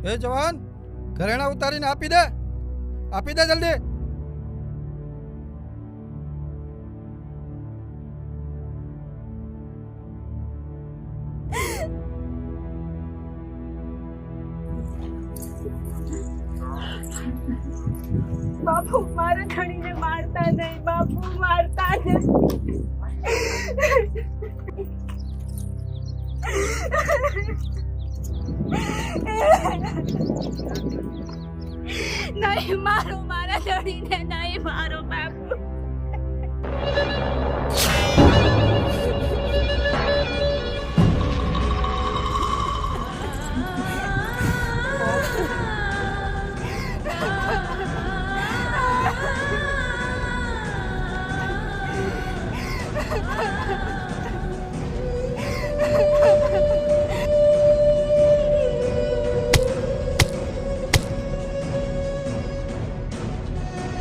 એ જવાન, ઘરેણા ઉતારીને આપી દે જલ્દી. બાપુ મારા ધણીને મારતા નહીં, બાપુ મારતા નહીં. નહીં મારો, મારા ધણીને નહીં મારો બાપુ.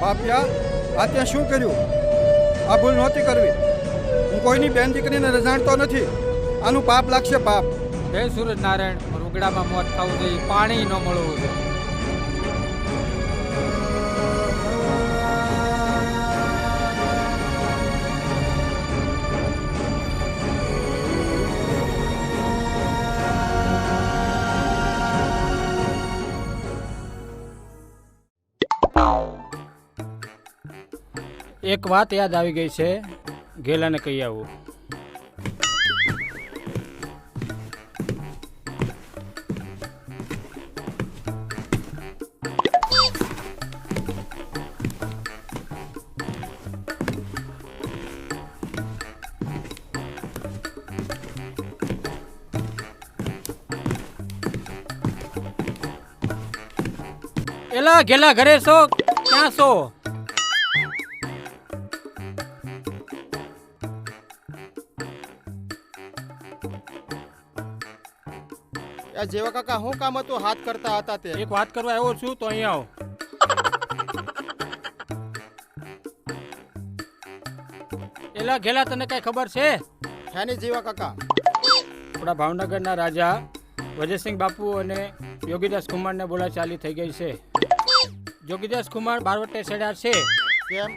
પાપિયા, આ ત્યાં શું કર્યું? આ ભૂલ નહોતી કરવી. હું કોઈની બેન દીકરીને રજાણતો નથી. આનું પાપ લાગશે, પાપ. હે સૂરજ નારાયણ, રૂગડામાં મોત થવું જોઈએ, પાણી ન મળવું જોઈએ. એક વાત યાદ આવી ગઈ છે, ગેલાને કહી આવું. એલા ગેલા, ઘરે છો? ક્યાં છો? જેવા કાકા, શું કામ હતું? હાથ કરતા હતા તે. એક વાત કરવા આવ્યો છું, તો અહીંયા આવો. એલા ગેલા, તને કઈ ખબર છે? શાની જેવા કાકા? આપણા ભાવનગરના રાજા વજયસિંહ બાપુ અને યોગીદાસ કુમારને બોલાચાલી થઈ ગઈ છે. યોગીદાસ કુમાર બારવટે ચડ્યા છે. કેમ?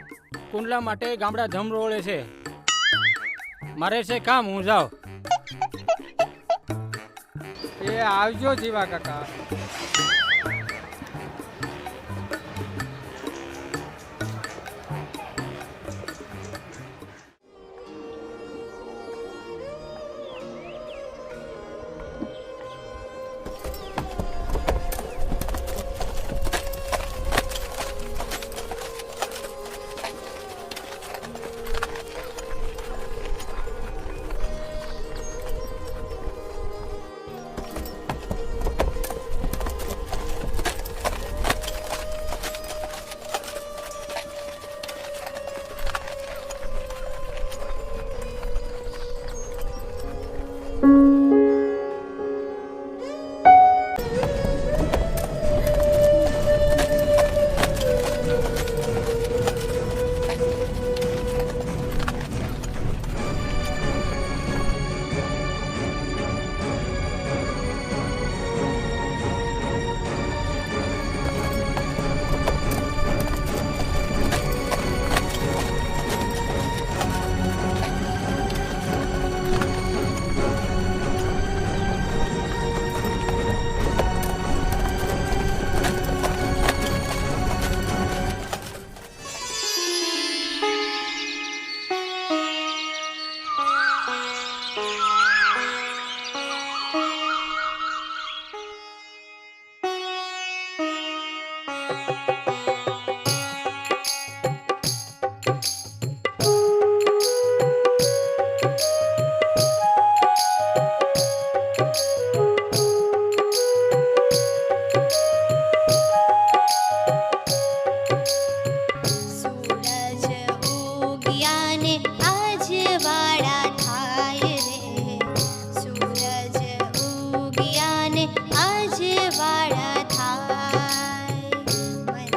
કુંડલા માટે ગામડા ધમ રોળે છે. મારે છે કામ, હું જાઉં. એ આવજો જીવા કાકા. વાળા થાય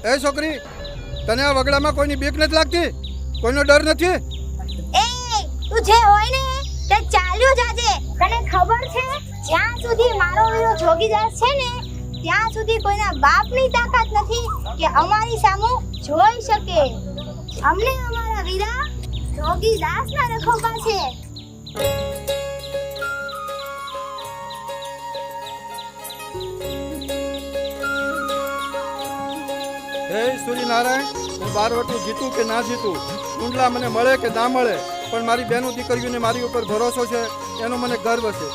એ છોકરી, તને આ વગડામાં કોઈની બીક નથી લાગતી? કોઈનો ડર નથી? એ તું જે હોય ને તે ચાલ્યો જાજે. તને ખબર છે જ્યાં સુધી મારો વીરો જોગીદાસ છે ને ત્યાં સુધી કોઈના બાપની તાકાત નથી કે અમારી સામે જોઈ શકે. અમને અમારા વીરા જોગીદાસના રખોપા છે. હે સૂર્યનારાયણ, હું બારવટું જીતું કે ના જીતું, કુંડલા મને મળે કે ના મળે, પણ મારી બહેનો દીકરીઓને મારી ઉપર ભરોસો છે, એનો મને ગર્વ છે.